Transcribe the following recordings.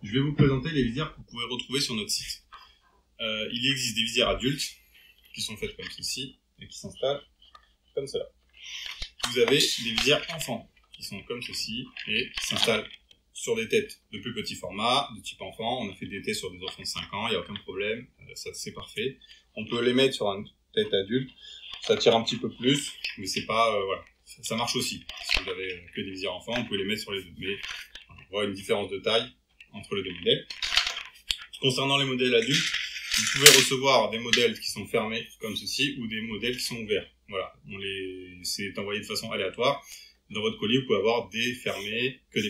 je vais vous présenter les visières que vous pouvez retrouver sur notre site. Il existe des visières adultes qui sont faites comme ceci et qui s'installent comme cela. Vous avez des visières enfants qui sont comme ceci et qui s'installent sur des têtes de plus petit format, de type enfant. On a fait des tests sur des enfants de 5 ans, il n'y a aucun problème, ça c'est parfait. On peut les mettre sur une tête adulte, ça tire un petit peu plus, mais c'est pas, voilà, ça marche aussi. Si vous avez que des visières enfants, vous pouvez les mettre sur les deux, mais on voit une différence de taille entre les deux modèles. Concernant les modèles adultes, vous pouvez recevoir des modèles qui sont fermés comme ceci ou des modèles qui sont ouverts. Voilà, c'est envoyé de façon aléatoire. Dans votre colis, vous pouvez avoir des fermés, que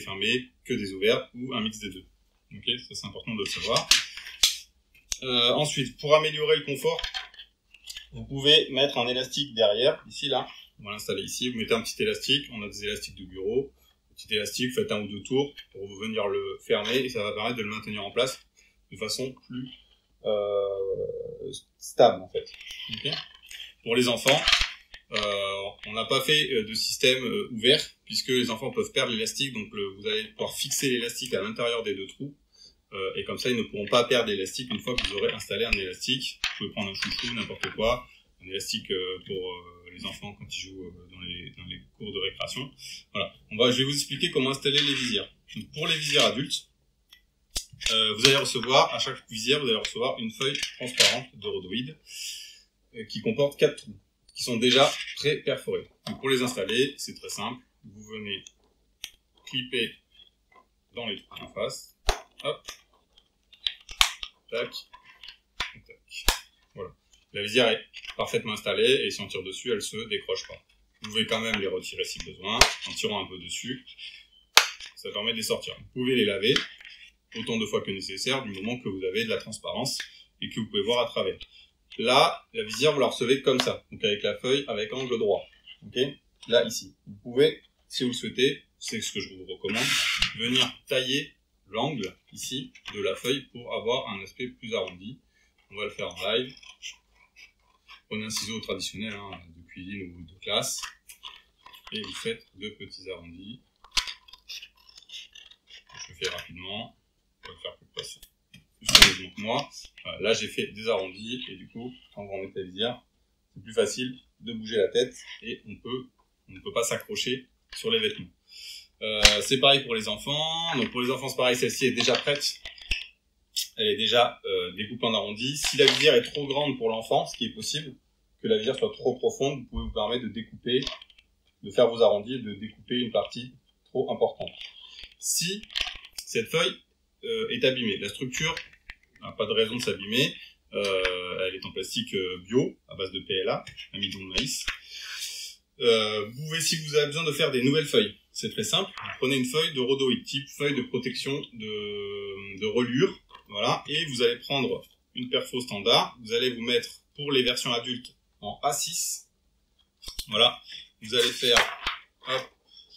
des ouverts ou un mix des deux. Ok, ça c'est important de le savoir. Ensuite, pour améliorer le confort, vous pouvez mettre un élastique derrière, ici là. On va l'installer ici. Vous mettez un petit élastique. On a des élastiques de bureau. Petit élastique, faites un ou deux tours pour venir le fermer et ça va permettre de le maintenir en place de façon plus stable en fait. Okay. Pour les enfants, on n'a pas fait de système ouvert puisque les enfants peuvent perdre l'élastique, donc vous allez pouvoir fixer l'élastique à l'intérieur des deux trous et comme ça ils ne pourront pas perdre l'élastique une fois que vous aurez installé un élastique. Vous pouvez prendre un chouchou, n'importe quoi, un élastique pour les enfants quand ils jouent dans les cours de récréation. Voilà. Je vais vous expliquer comment installer les visières. Donc, pour les visières adultes, vous allez recevoir, à chaque visière, vous allez recevoir une feuille transparente de rhodoïde qui comporte 4 trous, qui sont déjà pré-perforés. Donc pour les installer, c'est très simple. Vous venez clipper dans les trous en face. Hop. Tac. Tac. Voilà. La visière est parfaitement installée et si on tire dessus, elle se décroche pas. Vous pouvez quand même les retirer si besoin, en tirant un peu dessus. Ça permet de les sortir. Vous pouvez les laver autant de fois que nécessaire du moment que vous avez de la transparence et que vous pouvez voir à travers. Là, la visière, vous la recevez comme ça, donc avec la feuille avec angle droit. Ok ? Là, ici. Vous pouvez, si vous le souhaitez, c'est ce que je vous recommande, venir tailler l'angle ici de la feuille pour avoir un aspect plus arrondi. On va le faire en live. Prenez un ciseau traditionnel de cuisine ou de classe et vous faites 2 petits arrondis. Je le fais rapidement. On va le faire plus facile. Donc moi, là j'ai fait des arrondis et du coup, quand vous remettez la visière, c'est plus facile de bouger la tête et on ne peut pas s'accrocher sur les vêtements. C'est pareil pour les enfants. Donc pour les enfants, c'est pareil, celle-ci est déjà prête. Elle est déjà découpée en arrondi. Si la visière est trop grande pour l'enfant, ce qui est possible, que la visière soit trop profonde, vous pouvez vous permettre de découper, de faire vos arrondis et de découper une partie trop importante. Si cette feuille est abîmée, la structure n'a pas de raison de s'abîmer, elle est en plastique bio, à base de PLA, amidon de maïs. Vous pouvez, si vous avez besoin de faire des nouvelles feuilles, c'est très simple, vous prenez une feuille de rhodoïde, type feuille de protection de relure, voilà, et vous allez prendre une perfo standard, vous allez vous mettre pour les versions adultes en A6, voilà, vous allez faire, hop,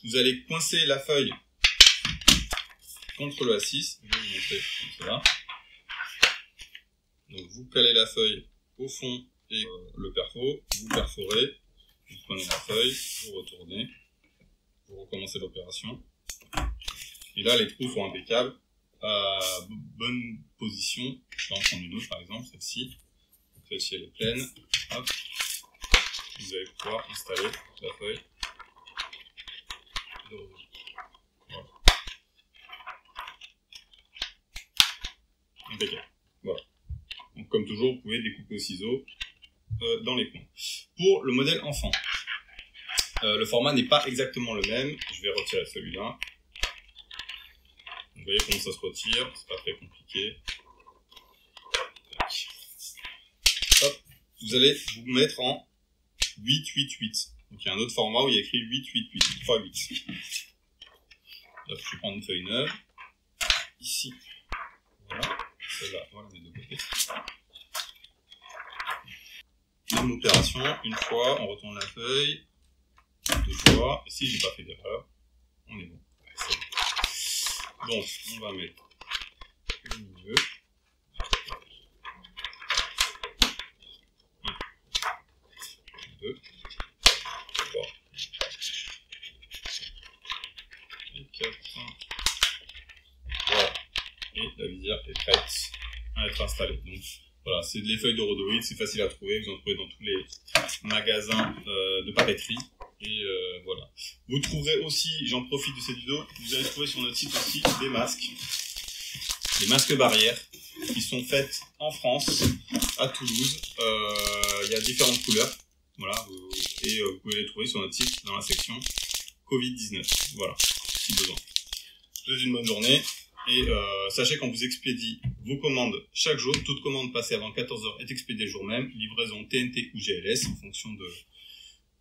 vous allez coincer la feuille contre le A6, je vais vous montrer comme cela. Donc vous calez la feuille au fond et le perfo, vous perforez, vous prenez la feuille, vous retournez, vous recommencez l'opération. Et là les trous sont impeccables, à bonne position. Je vais en prendre une autre par exemple, celle-ci. Celle-ci elle est pleine. Hop. Vous allez pouvoir installer la feuille. Voilà. Impeccable. Voilà. Donc, comme toujours, vous pouvez découper au ciseau dans les coins. Pour le modèle enfant, le format n'est pas exactement le même. Je vais retirer celui-là. Vous voyez comment ça se retire, c'est pas très compliqué. Hop. Vous allez vous mettre en 8-8-8. Donc il y a un autre format où il y a écrit 8-8-8, 3-8. Là, je vais prendre une feuille neuve. Ici. Voilà. Celle-là, voilà les deux côtés. Même opération, une fois, on retourne la feuille, 2 fois, et si j'ai pas fait d'erreur, on est bon. Donc, on va mettre le milieu. 1, 2, 3, et 4. Voilà. et la visière est prête à être installée. Donc voilà, c'est les feuilles de rhodoïde, c'est facile à trouver, vous en trouvez dans tous les magasins de papeterie. Et voilà. Vous trouverez aussi, j'en profite de cette vidéo, vous allez trouver sur notre site aussi des masques barrières qui sont faits en France, à Toulouse. Il y a différentes couleurs, voilà, et vous pouvez les trouver sur notre site dans la section Covid-19. Voilà, si besoin. Je vous souhaite une bonne journée. Et sachez qu'on vous expédie vos commandes chaque jour. Toute commande passée avant 14 h est expédiée le jour même. Livraison TNT ou GLS en fonction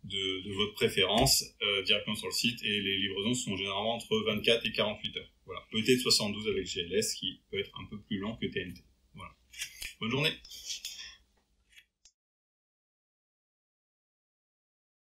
de votre préférence directement sur le site. Et les livraisons sont généralement entre 24 et 48 heures. Voilà. Peut-être 72 avec GLS qui peut être un peu plus lent que TNT. Voilà. Bonne journée.